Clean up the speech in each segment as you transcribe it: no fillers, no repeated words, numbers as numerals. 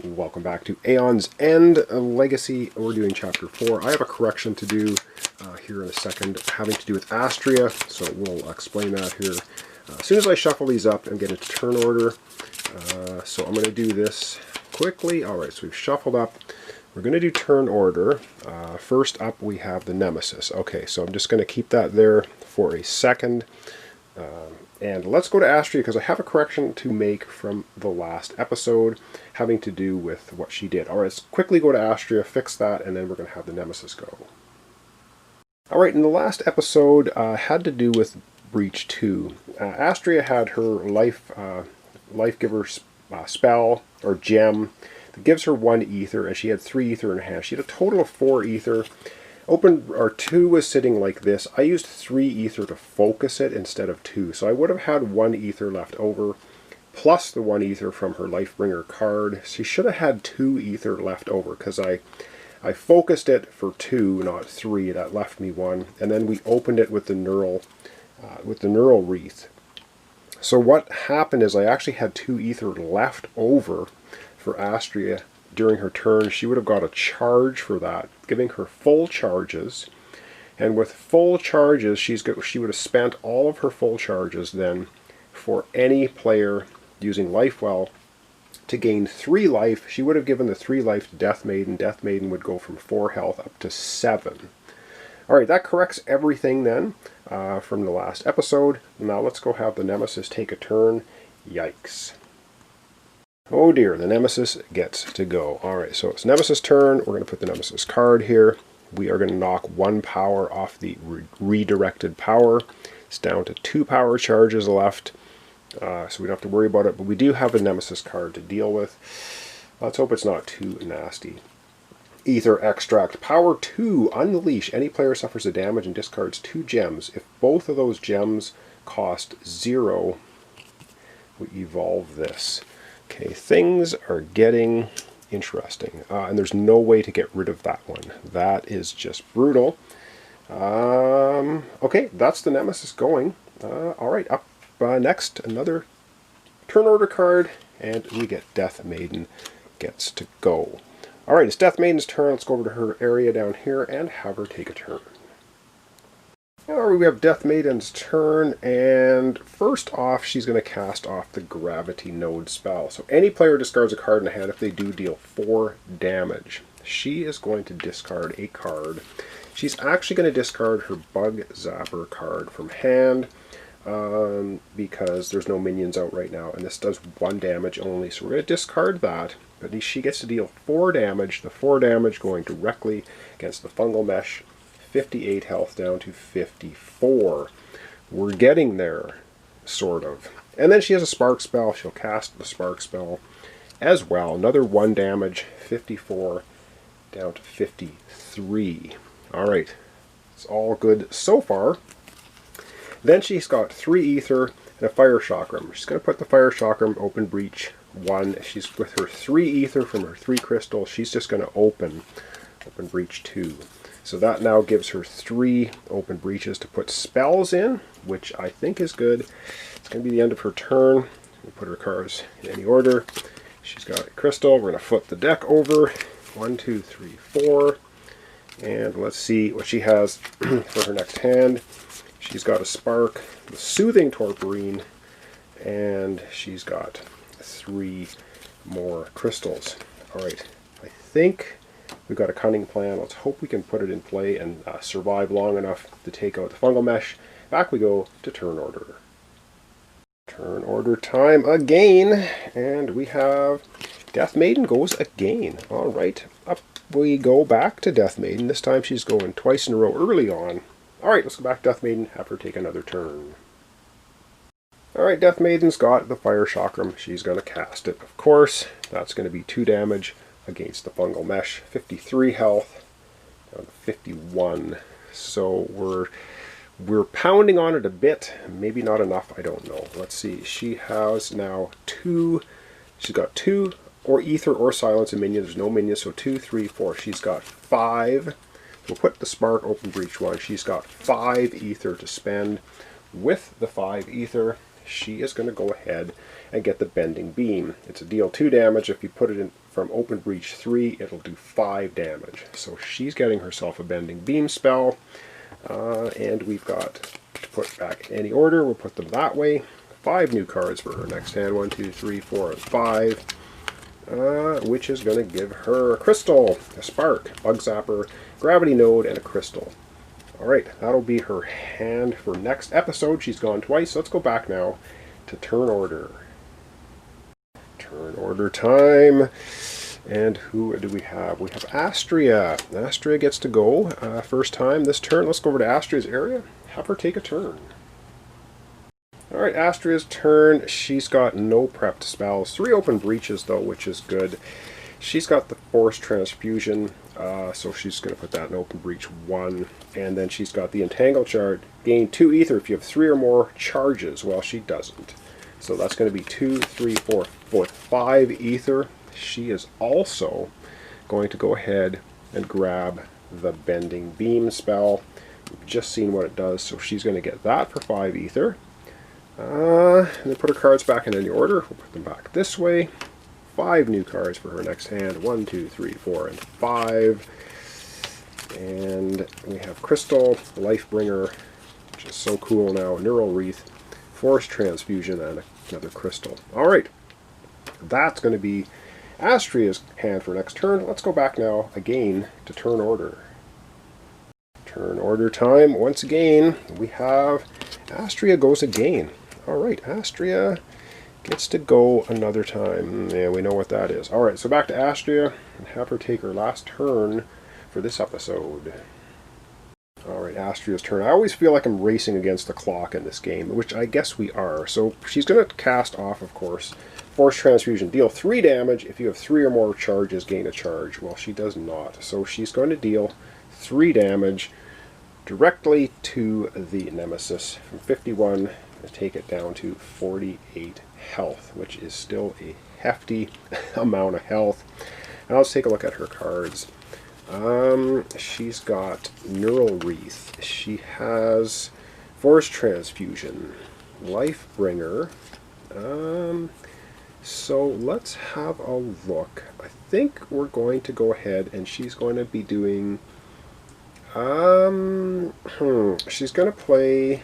Welcome back to Aeons and Legacy. We're doing Chapter 4. I have a correction to do here in a second, having to do with Astraea, so we'll explain that here as soon as I shuffle these up and get into turn order. So I'm going to do this quickly. Alright, so we've shuffled up. We're going to do turn order. First up we have the Nemesis. Okay, so I'm just going to keep that there for a second. And let's go to Astraea because I have a correction to make from the last episode having to do with what she did. Alright, let's quickly go to Astraea, fix that, and then we're going to have the Nemesis go. Alright, in the last episode had to do with Breach 2. Astraea had her Life Giver spell, or gem, that gives her 1 ether, and she had 3 ether in her hand. She had a total of 4 ether. Or 2 was sitting like this. I used 3 ether to focus it instead of 2. So I would have had 1 ether left over, plus the 1 ether from her Lifebringer card. She should have had 2 ether left over, because I focused it for 2, not 3. That left me 1. And then we opened it with the neural wreath. So what happened is I actually had 2 ether left over for Astraea. During her turn, she would have got a charge for that, giving her full charges. And with full charges, she would have spent all of her full charges then for any player using Life Well to gain 3 life. She would have given the 3 life to Death Maiden. Death Maiden would go from 4 health up to 7. Alright, that corrects everything then from the last episode. Now let's go have the Nemesis take a turn. Yikes. Oh dear, the Nemesis gets to go. Alright, so it's Nemesis' turn. We're going to put the Nemesis card here. We are going to knock 1 power off the redirected power. It's down to 2 power charges left, so we don't have to worry about it. But we do have a Nemesis card to deal with. Let's hope it's not too nasty. Ether Extract. Power 2. Unleash. Any player suffers a damage and discards 2 gems. If both of those gems cost 0, we evolve this. Okay, things are getting interesting, and there's no way to get rid of that one. That is just brutal. Okay, that's the Nemesis going. Alright, up next, another turn order card, and we get Death Maiden gets to go. Alright, it's Death Maiden's turn. Let's go over to her area down here and have her take a turn. Alright, we have Death Maiden's turn, and first off, she's going to cast off the Gravity Node spell. So any player discards a card in hand if they do deal 4 damage. She is going to discard a card. She's actually going to discard her Bug Zapper card from hand, because there's no minions out right now, and this does 1 damage only. So we're going to discard that, but she gets to deal 4 damage. The 4 damage going directly against the Fungal Mesh. 58 health down to 54. We're getting there, sort of. And then she has a Spark spell. She'll cast the Spark spell as well. Another 1 damage, 54 down to 53. Alright, it's all good so far. Then she's got 3 ether and a Fire Chakram. She's going to put the Fire Chakram open breach 1. She's with her 3 ether from her 3 crystals. She's just going to open breach 2. So that now gives her 3 open breaches to put spells in, which I think is good. It's going to be the end of her turn. We'll put her cards in any order. She's got a crystal. We're going to flip the deck over. 1, 2, 3, 4. And let's see what she has for her next hand. She's got a Spark, the Soothing Torporine, and she's got 3 more crystals. Alright, I think we've got a cunning plan. Let's hope we can put it in play and survive long enough to take out the Fungal Mesh. Back we go to turn order. Turn order time again, and we have Death Maiden goes again. Alright, up we go back to Death Maiden. This time she's going twice in a row early on. Alright, let's go back to Death Maiden, have her take another turn. Alright, Death Maiden's got the Fire Chakram. She's going to cast it, of course. That's going to be 2 damage against the Fungal Mesh. 53 health down to 51. So we're pounding on it a bit. Maybe not enough, I don't know. Let's see. She has now 2. She's got 2 or Ether or Silence and minions. There's no minions, so 2, 3, 4. She's got 5. We'll put the Spark open breach 1. She's got 5 ether to spend. With the 5 ether, she is going to go ahead and get the Bending Beam. It's a deal 2 damage. If you put it in from Open Breach 3, it'll do 5 damage. So she's getting herself a Bending Beam spell. And we've got to put back in any order. We'll put them that way. 5 new cards for her next hand. 1, 2, 3, 4, and 5. Which is going to give her a crystal, a spark, bug zapper, gravity node, and a crystal. Alright, that'll be her hand for next episode. She's gone twice. Let's go back now to turn order. Turn order time. And who do we have? We have Astraea. Astraea gets to go first time this turn. Let's go over to Astraea's area. Have her take a turn. Alright, Astraea's turn. She's got no prepped spells. 3 open breaches, though, which is good. She's got the Force Transfusion, so she's going to put that in open breach 1. And then she's got the Entangle Shard. Gain 2 ether if you have 3 or more charges. Well, she doesn't. So that's going to be 2, 3, 4, 5 ether. She is also going to go ahead and grab the Bending Beam spell. We've just seen what it does, so she's going to get that for 5 ether. And then put her cards back in any order. We'll put them back this way. 5 new cards for her next hand. 1, 2, 3, 4, and 5. And we have Crystal, Lifebringer, which is so cool now. Neural Wreath, Force Transfusion, and another Crystal. Alright, that's going to be Astraea's hand for next turn. Let's go back now again to turn order. Turn order time. Once again, we have Astraea goes again. Alright, Astraea gets to go another time. Yeah, we know what that is. Alright, so back to Astraea and have her take her last turn for this episode. Alright, Astraea's turn. I always feel like I'm racing against the clock in this game, which I guess we are. So she's going to cast off, of course, Force Transfusion. Deal 3 damage. If you have 3 or more charges, gain a charge. Well, she does not. So she's going to deal 3 damage directly to the Nemesis from 51 and take it down to 48 health, which is still a hefty amount of health. Now let's take a look at her cards. She's got Neural Wreath. She has Force Transfusion, Lifebringer. So let's have a look. I think we're going to go ahead and she's going to be doing she's going to play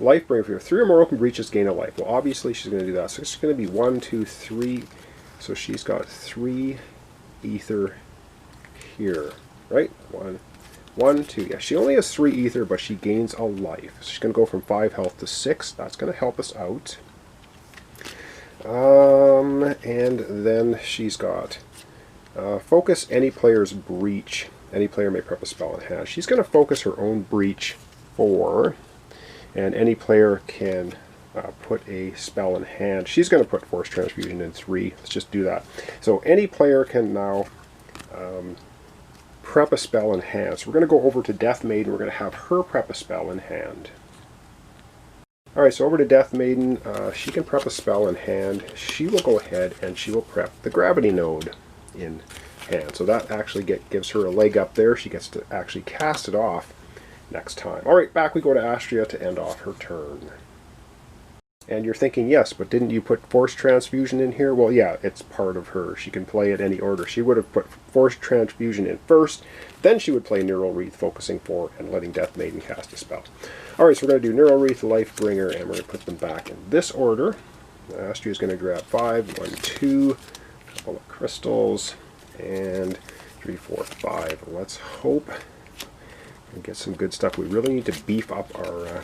Lifebringer. If you have 3 or more open breaches, gain a life. Well, obviously she's going to do that. So it's going to be 1, 2, 3. So she's got 3 ether here, right? 1, 2. Yeah, she only has 3 ether, but she gains a life. So she's going to go from 5 health to 6. That's going to help us out. And then she's got focus any player's breach. Any player may prep a spell in hand. She's going to focus her own breach 4, and any player can put a spell in hand. She's going to put Force Transfusion in 3. Let's just do that. So any player can now prep a spell in hand. So we're going to go over to Death Maiden. We're going to have her prep a spell in hand. Alright, so over to Death Maiden. She can prep a spell in hand. She will go ahead and she will prep the Gravity Node in hand. So that actually gives her a leg up there. She gets to actually cast it off next time. Alright, back we go to Astraea to end off her turn. And you're thinking, yes, but didn't you put Force Transfusion in here? Well, yeah, it's part of her. She can play at any order. She would have put Force Transfusion in first, then she would play Neural Wreath, focusing 4, and letting Death Maiden cast a spell. Alright, so we're going to do Neural Wreath, Lifebringer, and we're going to put them back in this order. Astraea's going to grab 5, 1, 2, a couple of crystals, and 3, 4, 5. Let's hope and get some good stuff. We really need to beef up our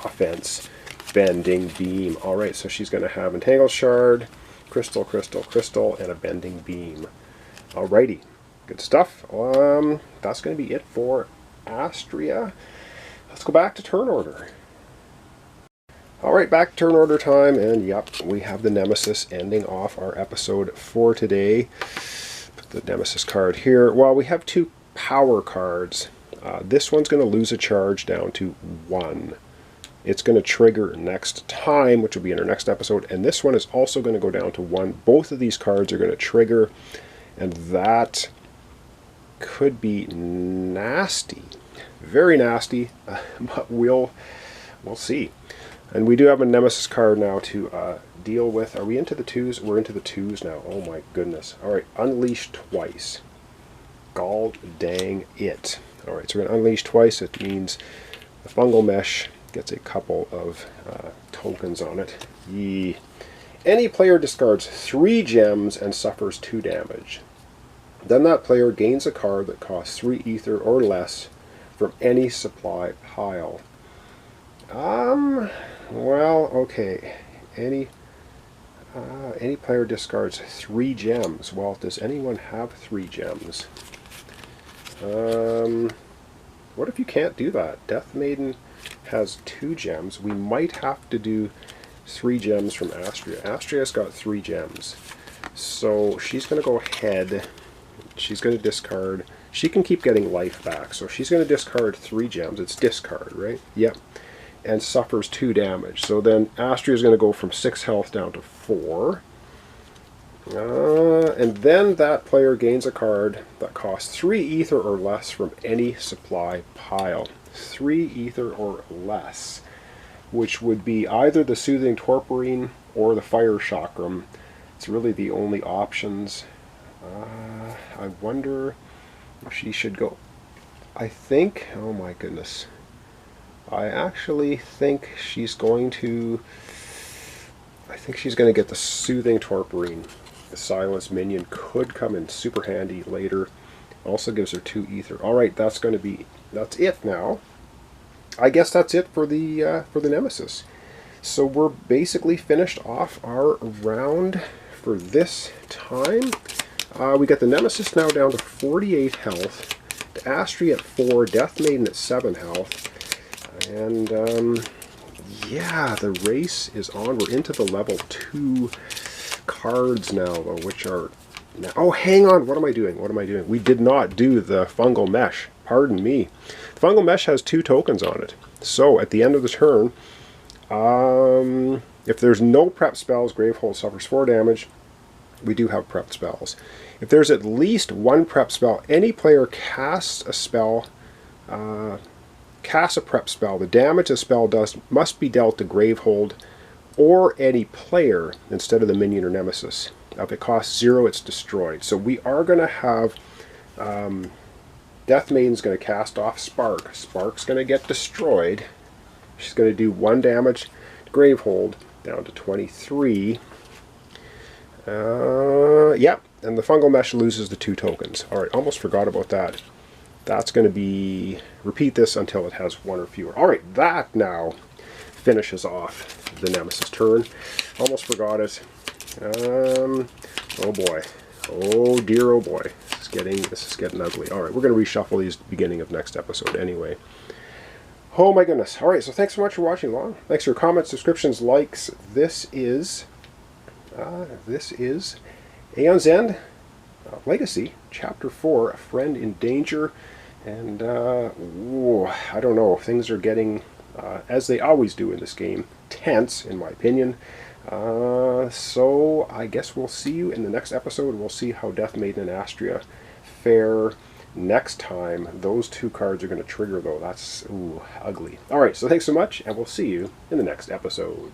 offense. Bending Beam. Alright, so she's going to have Entangle Shard, Crystal, Crystal, Crystal, and a Bending Beam. Alrighty, good stuff. That's going to be it for Astraea. Let's go back to turn order. Alright, back to turn order time, and yep, we have the Nemesis ending off our episode for today. Put the Nemesis card here. Well, we have 2 power cards. This one's going to lose a charge down to 1. It's going to trigger next time, which will be in our next episode, and this one is also going to go down to 1. Both of these cards are going to trigger, and that could be nasty. Very nasty, but we'll see. And we do have a Nemesis card now to deal with. Are we into the 2s? We're into the 2s now. Oh my goodness. Alright, unleash twice. Gall dang it. Alright, so we're going to unleash twice. It means the fungal mesh gets a couple of tokens on it. Yee. Any player discards 3 gems and suffers 2 damage. Then that player gains a card that costs 3 ether or less from any supply pile. Well, okay. Any player discards 3 gems. Well, does anyone have 3 gems? What if you can't do that? Death Maiden has 2 gems. We might have to do 3 gems from Astraea. Astraea's got 3 gems. So she's going to go ahead. She's going to discard. She can keep getting life back. So she's going to discard 3 gems. It's discard, right? Yep. And suffers 2 damage. So then Astraea's going to go from 6 health down to 4. And then that player gains a card that costs 3 ether or less from any supply pile. 3 ether or less, which would be either the Soothing Torporine or the Fire Chakram. It's really the only options. I wonder if she should go. I think, oh my goodness, I actually think she's going to, get the Soothing Torporine. The Silence minion could come in super handy later. Also gives her 2 ether. Alright, that's it now. I guess that's it for the Nemesis. So we're basically finished off our round for this time. We got the Nemesis now down to 48 health. The Astraea at 4, Death Maiden at 7 health. And yeah, the race is on. We're into the level 2 cards now, though, which are now. Oh, hang on. What am I doing? We did not do the fungal mesh. Pardon me. The fungal mesh has 2 tokens on it. So at the end of the turn, if there's no prep spells, Gravehold suffers 4 damage. We do have prep spells. If there's at least 1 prep spell, any player casts a spell, casts a prep spell. The damage a spell does must be dealt to Gravehold or any player instead of the minion or Nemesis. If it costs 0, it's destroyed. So we are going to have Death Maiden's going to cast off Spark. Spark's going to get destroyed. She's going to do 1 damage to Gravehold, down to 23. Yep, and the Fungal Mesh loses the 2 tokens. Alright, almost forgot about that. That's going to be, repeat this until it has 1 or fewer. Alright, that now finishes off the Nemesis turn. Almost forgot it. Oh boy. Oh dear, oh boy. This is getting ugly. Alright, we're going to reshuffle these beginning of next episode anyway. Oh my goodness. Alright, so thanks so much for watching along. Thanks for your comments, subscriptions, likes. This is Aeons End Legacy, Chapter 4, A Friend in Danger. And, I don't know, things are getting, as they always do in this game, tense, in my opinion. So I guess we'll see you in the next episode. We'll see how Death Maiden and Astraea fare next time. Those 2 cards are going to trigger, though. That's ugly. Alright, so thanks so much, and we'll see you in the next episode.